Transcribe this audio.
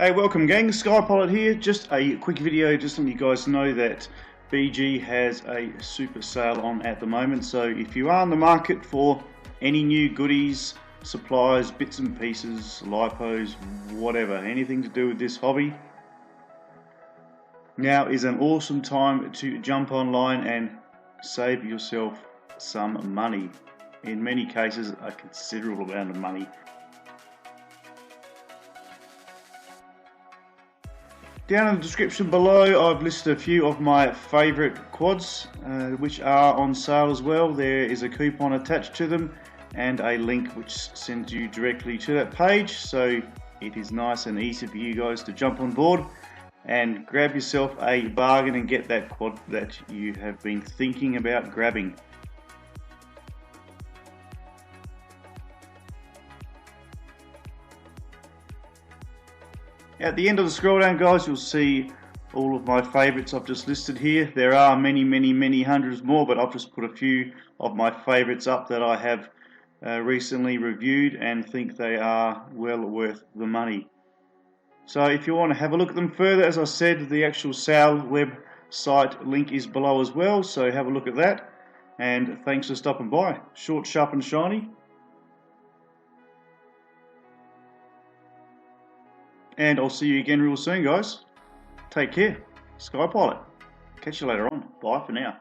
Hey, welcome gang, Skypilot here. Just a quick video just to let you guys know that BG has a super sale on at the moment. So if you are in the market for any new goodies, supplies, bits and pieces, lipos, whatever, anything to do with this hobby, now is an awesome time to jump online and save yourself some money. In many cases, a considerable amount of money. Down in the description below, I've listed a few of my favourite quads which are on sale as well. There is a coupon attached to them and a link which sends you directly to that page, so it is nice and easy for you guys to jump on board and grab yourself a bargain and get that quad that you have been thinking about grabbing. At the end of the scroll down, guys, you'll see all of my favourites I've just listed here. There are many hundreds more, but I've just put a few of my favourites up that I have recently reviewed and think they are well worth the money. So if you want to have a look at them further, as I said, the actual sale website link is below as well, so have a look at that. And thanks for stopping by. Short, sharp and shiny. And I'll see you again real soon, guys. Take care. Skypilot. Catch you later on. Bye for now.